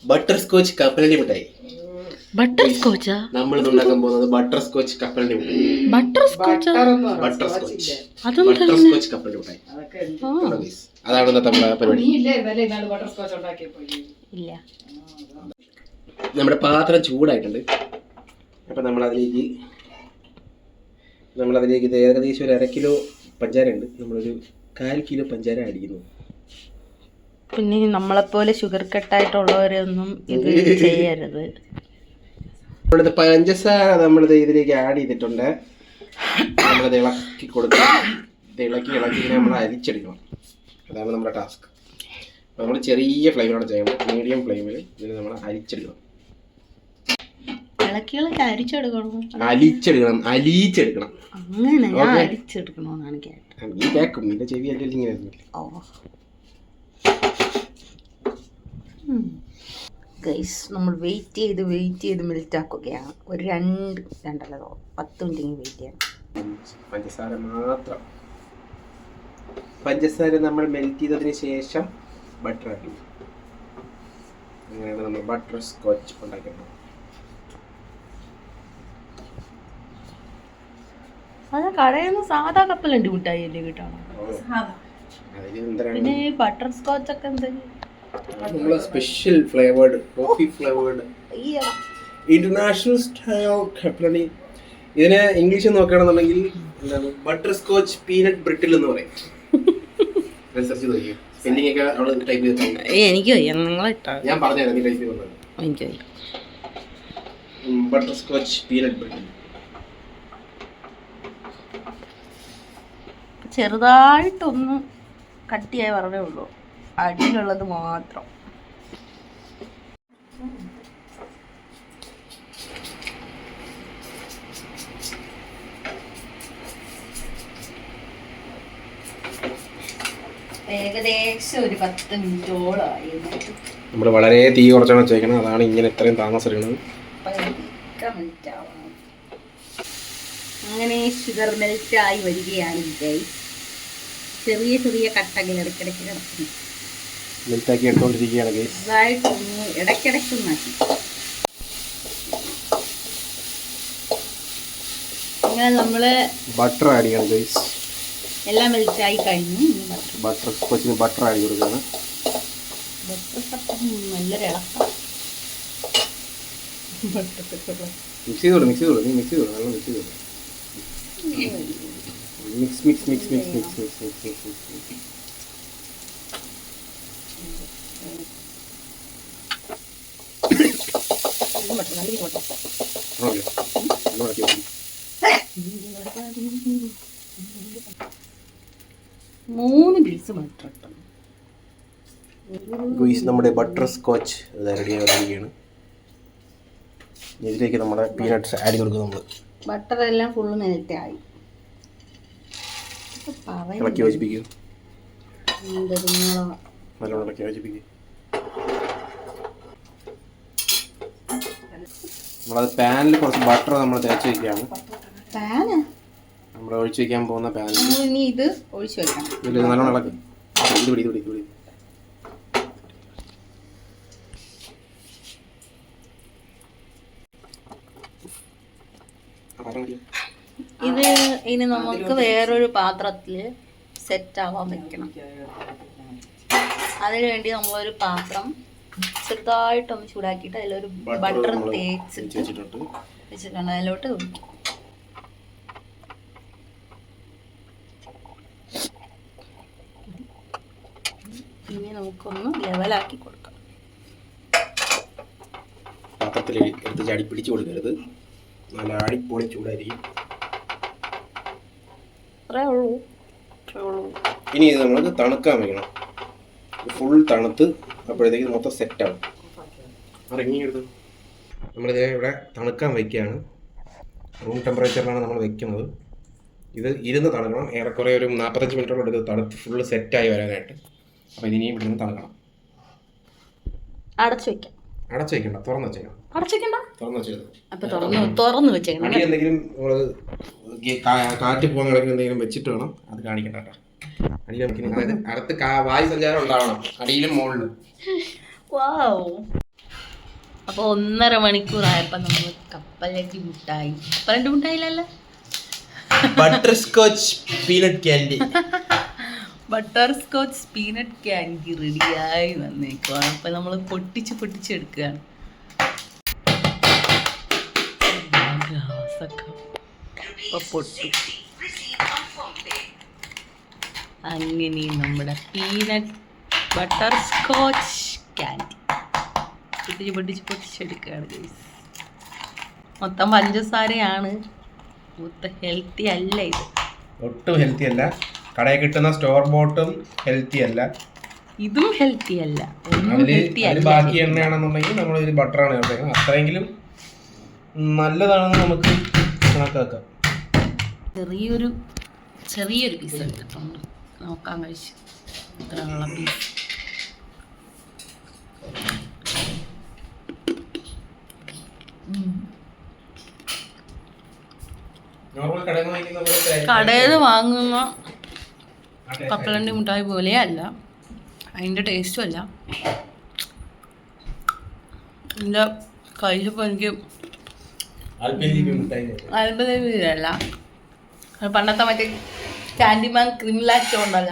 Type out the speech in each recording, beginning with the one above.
Butter scotch കപ്പലണ്ടി മിഠായി. Butter സ്കോച്ചാ നമ്മൾ ഉണ്ടാക്കാൻ പോകുന്നത് ബട്ടർ സ്കോച്ച് കപ്പലണ്ടി മിഠായി. ബട്ടർ സ്കോച്ചാ? ബട്ടർ സ്കോച്ച് അതും ബട്ടർ സ്കോച്ച് കപ്പലണ്ടി മിഠായി. അതാണ് ഇന്നത്തെ നമ്മുടെ പരിപാടി. ഇല്ല, നമ്മുടെ പാത്രം ചൂടായിട്ടുണ്ട്. അപ്പം നമ്മളതിലേക്ക് ഇത് ഏകദേശം ഒരു 1/2 കിലോ പഞ്ചാര ഉണ്ട്. നമ്മളൊരു 1/4 കിലോ പഞ്ചാര അടിക്കുന്നു. പിന്നെ നമ്മളെപ്പോലെ ഷുഗർ കട്ടായിട്ടുള്ളവരൊന്നും ഇത് ചെയ്യരുത്. നമ്മളിത് പഞ്ചസാര ഇതിലേക്ക് ആഡ് ചെയ്തിട്ടുണ്ട്. നമ്മളത് ഇളക്കി കൊടുക്കണം. ഇളക്കി നമ്മൾ അരിച്ചെടുക്കണം. അതാണ് നമ്മുടെ ടാസ്ക്. നമ്മൾ ചെറിയ ഫ്ലെയിമിലാണ് ചെയ്യണം. മീഡിയം ഫ്ലെയിമിൽ ഇതിന് നമ്മൾ അരിച്ചെടുക്കണം. അലിച്ചെടുക്കണം. അങ്ങനെ അരിച്ചെടുക്കണമെന്നാണ് കേട്ടത്. നീ കേൾക്കും, നിന്റെ ചെവി അല്ലെങ്കിൽ ഇങ്ങനെ. ഗൈസ്, നമ്മൾ വെയിറ്റ് ചെയ്ത് മെൽറ്റ് ആക്കുകയാണ്. ഒരു 10 മിനിറ്റ് വെയിറ്റ് ചെയ്യണം. പഞ്ചസാര മാത്രം. പഞ്ചസാര നമ്മൾ മെൽറ്റ് ചെയ്തതിന് ശേഷം ബട്ടർ ആക്കി. അങ്ങനെയാണ് നമ്മൾ ബട്ടർ സ്കോച്ച് ഉണ്ടാക്കുന്നത്. അത് കടയിൽ നിന്ന് സാധാ കപ്പലണ്ടി മിഠായി അല്ലേ കിട്ടണം. പിന്നെ ഈ ബട്ടർ സ്കോച്ച് ഒക്കെ നമ്മള് special flavoured, coffee flavoured international style കപ്പലണ്ടി. ഇതിന് ഇംഗ്ലീഷ് നോക്കുകയാണെന്നുണ്ടെങ്കിൽ എന്താണ്, ബട്ടർ സ്കോച്ച് പീനട്ട് ബ്രിട്ടിൽ എന്ന് പറയും. റിസർച്ച് നോക്കി സ്പെല്ലിംഗ് ഒക്കെ അവിടെ ടൈപ്പ് ചെയ്തിട്ടുണ്ട്. എനിക്ക് ഞാൻ പറഞ്ഞുതരാം, നീ ടൈപ്പ് ചെയ്തത്. എനിക്ക് ബട്ടർ സ്കോച്ച് പീനട്ട് ബ്രിട്ടിൽ. ചെറുതായിട്ടൊന്ന് കട്ടിയായി പറഞ്ഞേ ഉള്ളൂ, അടിയിലുള്ളത് മാത്രം. ഏകദേശം ഒരു 10 മിനിറ്റോളായി. നമ്മൾ വളരെ തീ കുറച്ചാണ് വെച്ചേക്കുന്നത്. അതാണ് ഇങ്ങനെ ഇത്രയും താമസം എടുക്കുന്നത്. അങ്ങനെ ഷുഗർ മെൽറ്റായി വരികയാണ്. ചെറിയ കട്ടകൾ ഇടയ്ക്കിടയ്ക്ക് കിടക്കുന്നു. മെൽറ്റാക്കി എടുത്തോണ്ടിരിക്കുകയാണ്. ഇതായിട്ടൊന്ന് ഇടയ്ക്കിടയ്ക്ക് മാറ്റി. അങ്ങനെ നമ്മള് ബട്ടർ ആഡ് ചെയ്യണം ഗൈസ്. എല്ലാം മെൽറ്റായി കഴിഞ്ഞു. ബട്ടർ സ്കോച്ചിന് ബട്ടർ ആഡ് കൊടുക്കുകയാണ്. നല്ലൊരു ഇളക്കം. മിക്സ് ചെയ്തോളൂ. നല്ല മിക്സ് ചെയ്തോളൂ. മിക്സ്. മൂന്ന് പീസ് ബട്ടർ ഇട്ടു. നമ്മുടെ ബട്ടർ സ്കോച്ച് റെഡിയായിരിക്കുകയാണ്. ഇതിലേക്ക് നമ്മുടെ പീനട്ട്സ് ആഡ് ചെയ്ത് കൊടുക്കും. നമ്മൾ ബട്ടർ എല്ലാം ഫുള്ള് മെൽറ്റായി. ഇളക്കി യോജിപ്പിക്കും. നല്ലോണം ഇളക്കി യോജിപ്പിക്കും. നമ്മളത് പാനിൽ കുറച്ച് ബട്ടർ നമ്മൾ തേച്ച് വയ്ക്കുകയാണ്. നമ്മൾ ഒഴിച്ച് വയ്ക്കാൻ പോകുന്ന പാനിൽ ഇനി ഇത് ഒഴിച്ച് വെക്കണം. നല്ലോണം ഇളക്കി. ഇത് ഇനി നമുക്ക് വേറൊരു പാത്രത്തിൽ സെറ്റ് ആവാൻ വെക്കണം. അതിനു വേണ്ടി നമ്മളൊരു പാത്രം ചെറുതായിട്ടൊന്ന് ചൂടാക്കിയിട്ട് അതിലൊരു ബട്ടർ തേച്ചിട്ട് വെച്ചിട്ടുണ്ട്. അതിലോട്ട് ഒഴിക്കും. ഇനി നമുക്കൊന്ന് ലെവലാക്കി കൊടുക്കാം. പാത്രത്തിൽ എടുത്ത് ചാടി പിടിച്ചു കൊടുക്കരുത്. നല്ല അടിപൊളി ചൂടായിരിക്കും. ഇനി ഇത് നമ്മൾക്ക് തണുക്കാൻ വയ്ക്കണം. ഫുൾ തണുത്ത് അപ്പോഴത്തേക്ക് മൊത്തം സെറ്റാവും. ഇറങ്ങിയെടുത്ത് നമ്മളിതിനെ ഇവിടെ തണുക്കാൻ വയ്ക്കുകയാണ്. റൂം ടെമ്പറേച്ചറിലാണ് നമ്മൾ വെക്കുന്നത്. ഇത് ഇരുന്ന് തണുക്കണം. ഏറെക്കുറെ ഒരു 45 മിനിറ്റോളം എടുത്ത് തണുത്ത് ഫുള്ള് സെറ്റായി വരാനായിട്ട്. അപ്പോൾ ഇതിനെയും ഇരുന്ന് തണുക്കണം. അടച്ചു വെക്കാം. അടച്ചു വെക്കണ്ട, തുറന്ന് വെച്ചേക്കണം. തുറന്ന് വെച്ചേക്കണം. അടി എന്തെങ്കിലും കാറ്റ് പോകാൻ കിടക്കുന്ന എന്തെങ്കിലും വെച്ചിട്ട് വേണം അത് കാണിക്കണ്ട കേട്ടോ. അടിയിൽ അതായത് അടുത്ത് വായു സഞ്ചാരം ഉണ്ടാവണം, അടിയിലും മുകളിലും. അപ്പോൾ 1.5 മണിക്കൂറായപ്പോൾ നമ്മൾ കപ്പലണ്ടി മുട്ടായി, കപ്പലണ്ടി മുട്ടായില്ലല്ലോ, butter scotch peanut candy, butter scotch peanut candy റെഡിയായി വന്നേക്കുവാണ്. അപ്പം നമ്മൾ പൊട്ടിച്ചെടുക്കുകയാണ്. പൊട്ടു അങ്ങനെ നമ്മുടെ പീനട്ട് ബട്ടർ സ്കോച്ച് ക്യാൻഡി പൊട്ടിച്ചെടുക്കുകയാണ് ഗൈസ്. മൊത്തം പഞ്ചസാരയാണ്, മൊത്തം ഹെൽത്തി അല്ല ഇത്, ഒട്ടും ഹെൽത്തി അല്ല. കടയിൽ കിട്ടുന്ന സ്റ്റോർ ബോട്ടും ഹെൽത്തി അല്ല, ഇതും ഹെൽത്തി അല്ല. ബാക്കി എണ്ണയാണെന്നുണ്ടെങ്കിൽ നമ്മൾ ഇതിൽ ബട്ടറാണ് ചേർത്തേക്കുന്നത്. അത്രയെങ്കിലും നല്ലതാണെന്ന് നമുക്ക് കണക്കാക്കാം. ചെറിയൊരു പീസ് എടുത്തിട്ടുണ്ട്, നോക്കാൻ കഴിച്ചു ഇത്രയുള്ള പീസ്. കടയിൽ വാങ്ങുന്ന കപ്പലണ്ടി മുട്ടായി പോലെയല്ല, അതിൻ്റെ ടേസ്റ്റും അല്ല. എൻ്റെ കഴിച്ചപ്പോൾ എനിക്ക് അത്ഭുതമല്ല, പണ്ടത്തെ മറ്റേ കാൻഡിമാൻ ക്രിമിലാക്റ്റ് ഉണ്ടല്ല,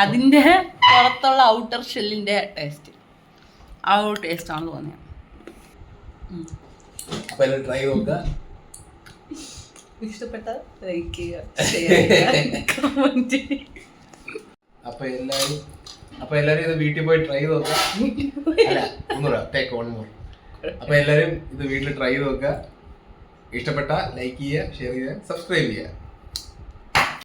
അതിൻ്റെ പുറത്തുള്ള ഔട്ടർ ഷെല്ലിൻ്റെ ടേസ്റ്റ്, ആ ഒരു ടേസ്റ്റാണ് തോന്നിയത്. ഇഷ്ടപ്പെട്ട ലൈക്ക് ചെയ്യുക, ഷെയർ ചെയ്യുക, കമന്റ് ചെയ്യുക. അപ്പൊ എല്ലാരും ഇത് വീട്ടിൽ പോയി ട്രൈ ചെയ്ത് നോക്കുക. അപ്പൊ എല്ലാരും ഇത് വീട്ടിൽ ട്രൈ ചെയ്ത് നോക്കുക. ഇഷ്ടപ്പെട്ട ലൈക്ക് ചെയ്യുക, ഷെയർ ചെയ്യുക, സബ്സ്ക്രൈബ് ചെയ്യുക.